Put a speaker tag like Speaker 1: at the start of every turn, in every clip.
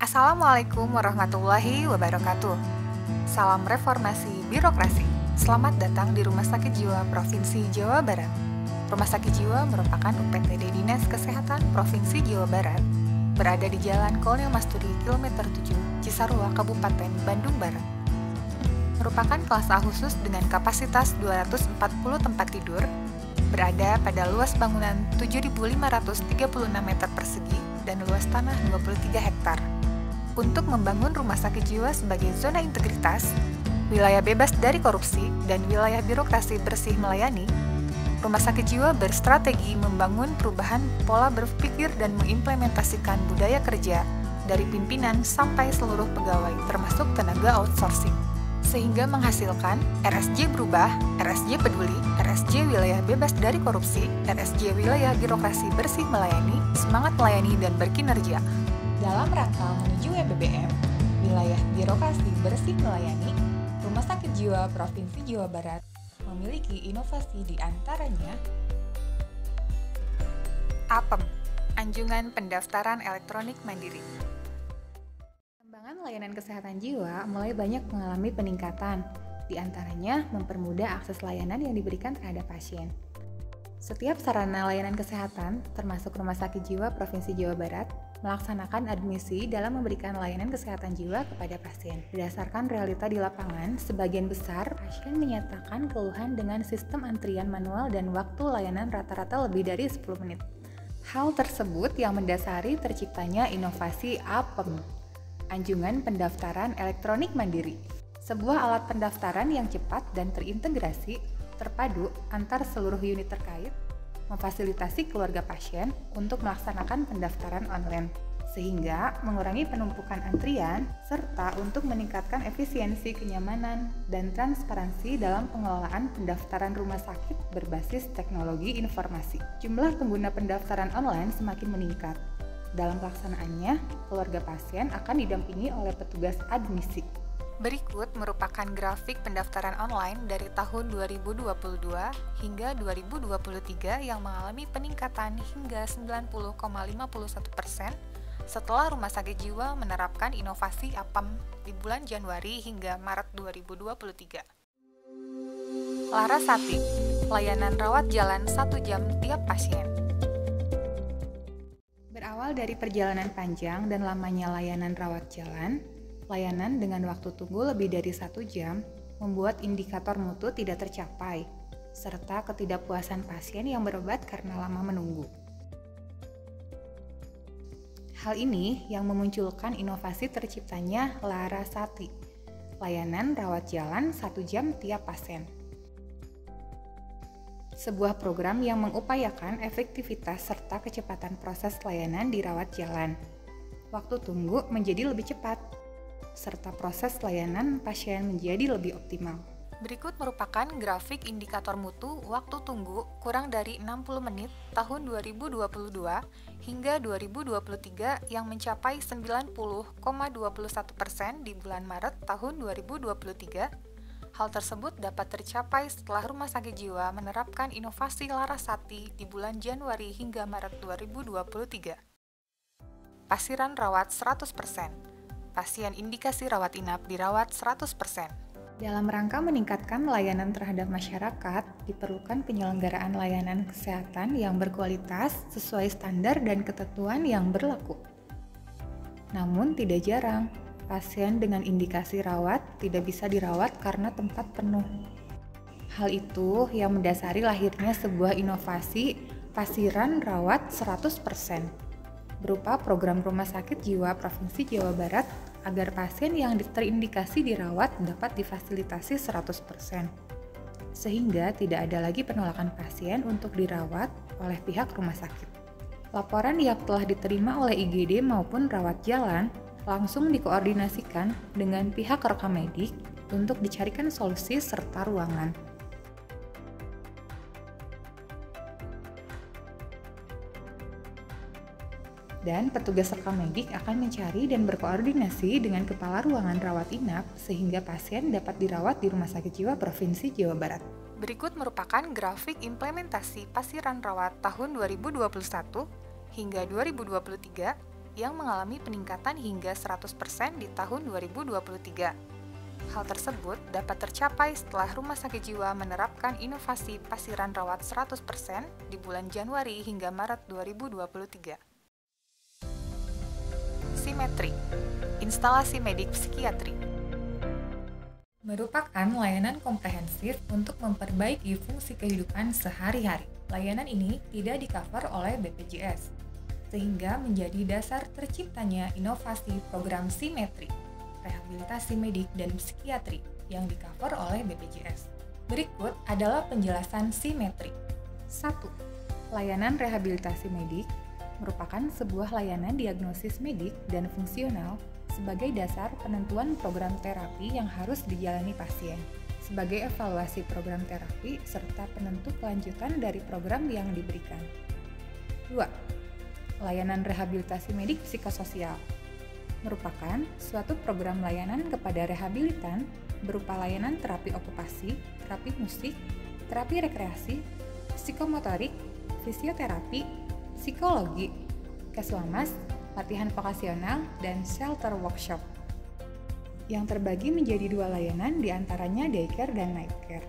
Speaker 1: Assalamualaikum warahmatullahi wabarakatuh. Salam reformasi birokrasi. Selamat datang di Rumah Sakit Jiwa Provinsi Jawa Barat. Rumah Sakit Jiwa merupakan UPTD Dinas Kesehatan Provinsi Jawa Barat, berada di Jalan Kolonel Masturi, kilometer 7, Cisarua, Kabupaten Bandung Barat. Merupakan kelas A khusus dengan kapasitas 240 tempat tidur, berada pada luas bangunan 7.536 meter persegi dan luas tanah 23 hektar. Untuk membangun rumah sakit jiwa sebagai zona integritas, wilayah bebas dari korupsi, dan wilayah birokrasi bersih melayani, Rumah Sakit Jiwa berstrategi membangun perubahan pola berpikir dan mengimplementasikan budaya kerja dari pimpinan sampai seluruh pegawai, termasuk tenaga outsourcing, sehingga menghasilkan RSJ berubah, RSJ peduli, RSJ wilayah bebas dari korupsi, RSJ wilayah birokrasi bersih melayani, semangat melayani dan berkinerja. Dalam rangka menuju WBBM, wilayah birokrasi bersih melayani, Rumah Sakit Jiwa Provinsi Jawa Barat memiliki inovasi di antaranya APEM, Anjungan Pendaftaran Elektronik Mandiri. Pengembangan layanan kesehatan jiwa mulai banyak mengalami peningkatan, di antaranya mempermudah akses layanan yang diberikan terhadap pasien. Setiap sarana layanan kesehatan, termasuk Rumah Sakit Jiwa Provinsi Jawa Barat, melaksanakan admisi dalam memberikan layanan kesehatan jiwa kepada pasien. Berdasarkan realita di lapangan, sebagian besar pasien menyatakan keluhan dengan sistem antrian manual dan waktu layanan rata-rata lebih dari 10 menit. Hal tersebut yang mendasari terciptanya inovasi APEM, Anjungan Pendaftaran Elektronik Mandiri. Sebuah alat pendaftaran yang cepat dan terintegrasi, terpadu antar seluruh unit terkait, memfasilitasi keluarga pasien untuk melaksanakan pendaftaran online, sehingga mengurangi penumpukan antrian, serta untuk meningkatkan efisiensi, kenyamanan, dan transparansi dalam pengelolaan pendaftaran rumah sakit berbasis teknologi informasi. Jumlah pengguna pendaftaran online semakin meningkat. Dalam pelaksanaannya, keluarga pasien akan didampingi oleh petugas admisi. Berikut merupakan grafik pendaftaran online dari tahun 2022 hingga 2023 yang mengalami peningkatan hingga 90,51% setelah Rumah Sakit Jiwa menerapkan inovasi APEM di bulan Januari hingga Maret 2023. Larasati, layanan rawat jalan 1 jam tiap pasien. Berawal dari perjalanan panjang dan lamanya layanan rawat jalan, layanan dengan waktu tunggu lebih dari 1 jam membuat indikator mutu tidak tercapai, serta ketidakpuasan pasien yang berobat karena lama menunggu. Hal ini yang memunculkan inovasi terciptanya Larasati, layanan rawat jalan 1 jam tiap pasien. Sebuah program yang mengupayakan efektivitas serta kecepatan proses layanan di rawat jalan. Waktu tunggu menjadi lebih cepat, serta proses layanan pasien menjadi lebih optimal. Berikut merupakan grafik indikator mutu waktu tunggu kurang dari 60 menit tahun 2022 hingga 2023 yang mencapai 90,21% di bulan Maret tahun 2023. Hal tersebut dapat tercapai setelah Rumah Sakit Jiwa menerapkan inovasi Larasati di bulan Januari hingga Maret 2023. Pasiran rawat 100%. Pasien indikasi rawat inap dirawat 100%. Dalam rangka meningkatkan layanan terhadap masyarakat, diperlukan penyelenggaraan layanan kesehatan yang berkualitas sesuai standar dan ketentuan yang berlaku. Namun tidak jarang, pasien dengan indikasi rawat tidak bisa dirawat karena tempat penuh. Hal itu yang mendasari lahirnya sebuah inovasi pasiran rawat 100%. Berupa program Rumah Sakit Jiwa Provinsi Jawa Barat agar pasien yang terindikasi dirawat dapat difasilitasi 100%, sehingga tidak ada lagi penolakan pasien untuk dirawat oleh pihak rumah sakit. Laporan yang telah diterima oleh IGD maupun rawat jalan langsung dikoordinasikan dengan pihak rekam medik untuk dicarikan solusi serta ruangan. Dan petugas rekam medik akan mencari dan berkoordinasi dengan kepala ruangan rawat inap sehingga pasien dapat dirawat di Rumah Sakit Jiwa Provinsi Jawa Barat. Berikut merupakan grafik implementasi pasiran rawat tahun 2021 hingga 2023 yang mengalami peningkatan hingga 100% di tahun 2023. Hal tersebut dapat tercapai setelah Rumah Sakit Jiwa menerapkan inovasi pasiran rawat 100% di bulan Januari hingga Maret 2023. Simetri, instalasi medik psikiatri, merupakan layanan komprehensif untuk memperbaiki fungsi kehidupan sehari-hari. Layanan ini tidak di-cover oleh BPJS, sehingga menjadi dasar terciptanya inovasi program simetri, rehabilitasi medik dan psikiatri yang di-cover oleh BPJS. Berikut adalah penjelasan simetri. 1. Layanan rehabilitasi medik merupakan sebuah layanan diagnosis medik dan fungsional sebagai dasar penentuan program terapi yang harus dijalani pasien, sebagai evaluasi program terapi serta penentu kelanjutan dari program yang diberikan. 2. Layanan rehabilitasi medik psikososial merupakan suatu program layanan kepada rehabilitan berupa layanan terapi okupasi, terapi musik, terapi rekreasi, psikomotorik, fisioterapi, psikologi, keswamas, latihan vokasional, dan shelter workshop yang terbagi menjadi 2 layanan, diantaranya daycare dan night care.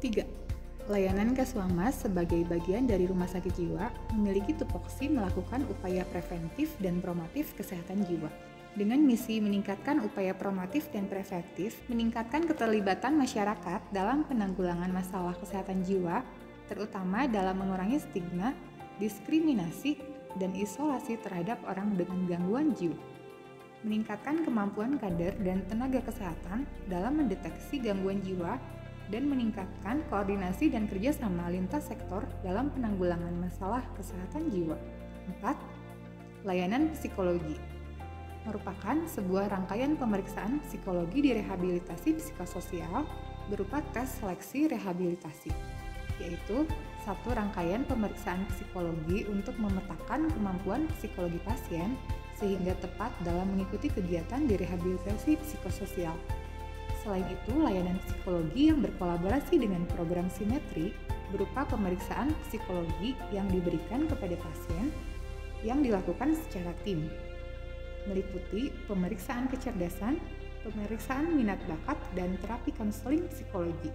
Speaker 1: 3. Layanan Keswamas sebagai bagian dari Rumah Sakit Jiwa memiliki tupoksi melakukan upaya preventif dan promotif kesehatan jiwa. Dengan misi meningkatkan upaya promotif dan preventif, meningkatkan keterlibatan masyarakat dalam penanggulangan masalah kesehatan jiwa, terutama dalam mengurangi stigma, diskriminasi, dan isolasi terhadap orang dengan gangguan jiwa. Meningkatkan kemampuan kader dan tenaga kesehatan dalam mendeteksi gangguan jiwa dan meningkatkan koordinasi dan kerjasama lintas sektor dalam penanggulangan masalah kesehatan jiwa. 4. Layanan psikologi merupakan sebuah rangkaian pemeriksaan psikologi di rehabilitasi psikososial berupa tes seleksi rehabilitasi, yaitu satu rangkaian pemeriksaan psikologi untuk memetakan kemampuan psikologi pasien sehingga tepat dalam mengikuti kegiatan di rehabilitasi psikososial. Selain itu, layanan psikologi yang berkolaborasi dengan program simetri berupa pemeriksaan psikologi yang diberikan kepada pasien yang dilakukan secara tim, meliputi pemeriksaan kecerdasan, pemeriksaan minat bakat, dan terapi konseling psikologi.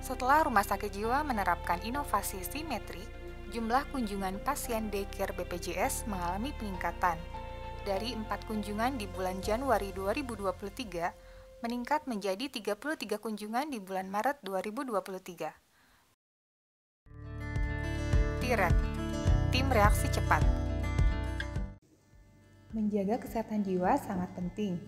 Speaker 1: Setelah Rumah Sakit Jiwa menerapkan inovasi simetri, jumlah kunjungan pasien daycare BPJS mengalami peningkatan. Dari 4 kunjungan di bulan Januari 2023, meningkat menjadi 33 kunjungan di bulan Maret 2023. TREC, Tim Reaksi Cepat. Menjaga kesehatan jiwa sangat penting,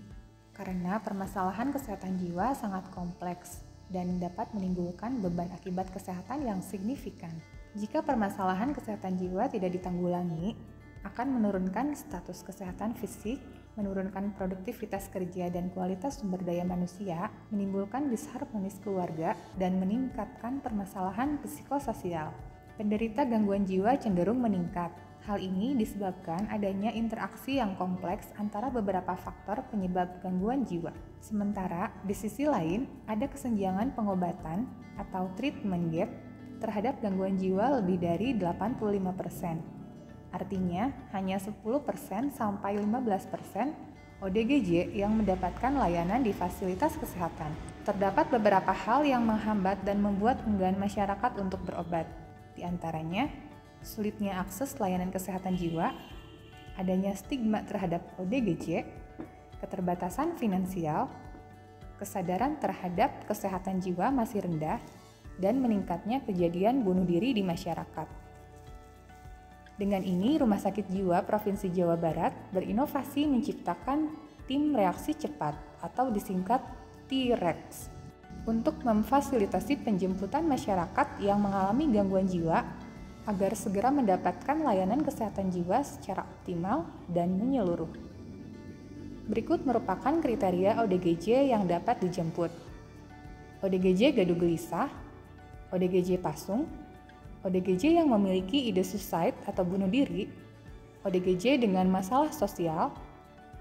Speaker 1: karena permasalahan kesehatan jiwa sangat kompleks dan dapat menimbulkan beban akibat kesehatan yang signifikan. Jika permasalahan kesehatan jiwa tidak ditanggulangi, akan menurunkan status kesehatan fisik, menurunkan produktivitas kerja dan kualitas sumber daya manusia, menimbulkan disharmonis keluarga, dan meningkatkan permasalahan psikososial. Penderita gangguan jiwa cenderung meningkat. Hal ini disebabkan adanya interaksi yang kompleks antara beberapa faktor penyebab gangguan jiwa. Sementara, di sisi lain, ada kesenjangan pengobatan atau treatment gap terhadap gangguan jiwa lebih dari 85%. Artinya, hanya 10% sampai 15% ODGJ yang mendapatkan layanan di fasilitas kesehatan. Terdapat beberapa hal yang menghambat dan membuat enggan masyarakat untuk berobat. Di antaranya, sulitnya akses layanan kesehatan jiwa, adanya stigma terhadap ODGJ, keterbatasan finansial, kesadaran terhadap kesehatan jiwa masih rendah, dan meningkatnya kejadian bunuh diri di masyarakat. Dengan ini, Rumah Sakit Jiwa Provinsi Jawa Barat berinovasi menciptakan Tim Reaksi Cepat atau disingkat TREX untuk memfasilitasi penjemputan masyarakat yang mengalami gangguan jiwa agar segera mendapatkan layanan kesehatan jiwa secara optimal dan menyeluruh. Berikut merupakan kriteria ODGJ yang dapat dijemput. ODGJ gaduh gelisah, ODGJ pasung, ODGJ yang memiliki ide suicide atau bunuh diri, ODGJ dengan masalah sosial,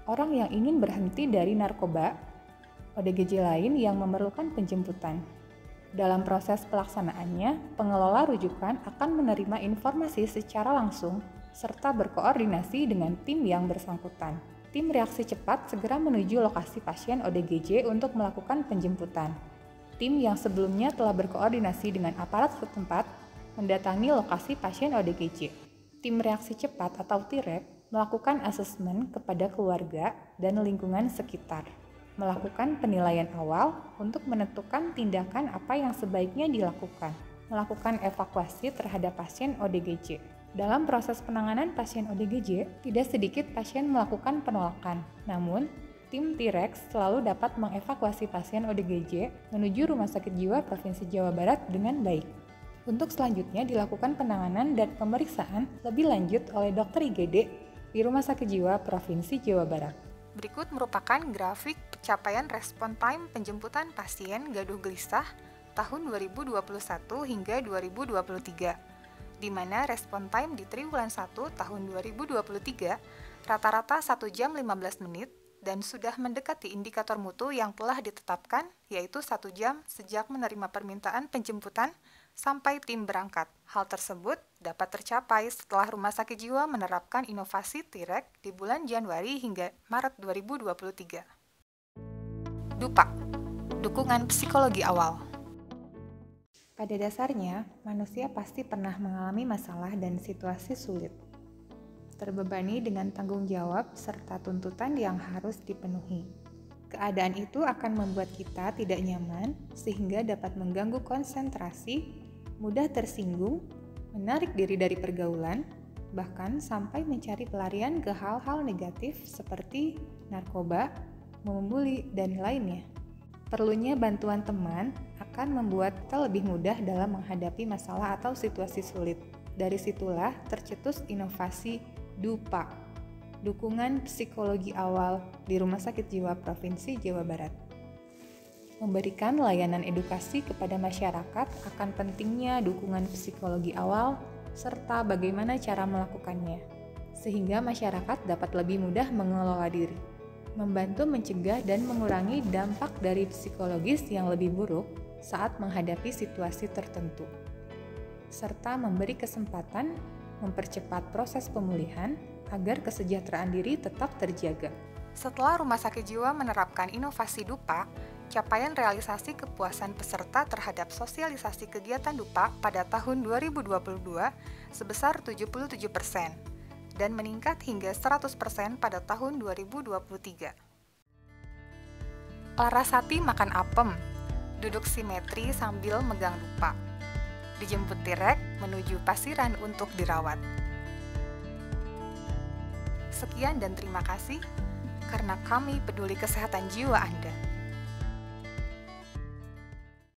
Speaker 1: orang yang ingin berhenti dari narkoba, ODGJ lain yang memerlukan penjemputan. Dalam proses pelaksanaannya, pengelola rujukan akan menerima informasi secara langsung serta berkoordinasi dengan tim yang bersangkutan. Tim reaksi cepat segera menuju lokasi pasien ODGJ untuk melakukan penjemputan. Tim yang sebelumnya telah berkoordinasi dengan aparat setempat mendatangi lokasi pasien ODGJ. Tim reaksi cepat atau TREP melakukan asesmen kepada keluarga dan lingkungan sekitar, melakukan penilaian awal untuk menentukan tindakan apa yang sebaiknya dilakukan, melakukan evakuasi terhadap pasien ODGJ. Dalam proses penanganan pasien ODGJ, tidak sedikit pasien melakukan penolakan. Namun, tim T-Rex selalu dapat mengevakuasi pasien ODGJ menuju Rumah Sakit Jiwa Provinsi Jawa Barat dengan baik. Untuk selanjutnya dilakukan penanganan dan pemeriksaan lebih lanjut oleh dokter IGD di Rumah Sakit Jiwa Provinsi Jawa Barat. Berikut merupakan grafik pencapaian respon time penjemputan pasien gaduh gelisah tahun 2021 hingga 2023. Di mana respon time di triwulan 1 tahun 2023 rata-rata 1 jam 15 menit dan sudah mendekati indikator mutu yang telah ditetapkan, yaitu 1 jam sejak menerima permintaan penjemputan sampai tim berangkat. Hal tersebut dapat tercapai setelah Rumah Sakit Jiwa menerapkan inovasi T-REC di bulan Januari hingga Maret 2023. DUPA, dukungan psikologi awal. Pada dasarnya, manusia pasti pernah mengalami masalah dan situasi sulit, terbebani dengan tanggung jawab serta tuntutan yang harus dipenuhi. Keadaan itu akan membuat kita tidak nyaman, sehingga dapat mengganggu konsentrasi, mudah tersinggung, menarik diri dari pergaulan, bahkan sampai mencari pelarian ke hal-hal negatif seperti narkoba, membuli, dan lainnya. Perlunya bantuan teman akan membuat kita lebih mudah dalam menghadapi masalah atau situasi sulit. Dari situlah tercetus inovasi DUPA, dukungan psikologi awal di Rumah Sakit Jiwa Provinsi Jawa Barat. Memberikan layanan edukasi kepada masyarakat akan pentingnya dukungan psikologi awal serta bagaimana cara melakukannya, sehingga masyarakat dapat lebih mudah mengelola diri. Membantu mencegah dan mengurangi dampak dari psikologis yang lebih buruk saat menghadapi situasi tertentu, serta memberi kesempatan mempercepat proses pemulihan agar kesejahteraan diri tetap terjaga. Setelah Rumah Sakit Jiwa menerapkan inovasi DUPA, capaian realisasi kepuasan peserta terhadap sosialisasi kegiatan DUPA pada tahun 2022 sebesar 77%. Dan meningkat hingga 100% pada tahun 2023. Larasati makan apem, duduk simetri sambil megang DUPA. Dijemput T-REC menuju Pasiran untuk dirawat. Sekian dan terima kasih, karena kami peduli kesehatan jiwa Anda.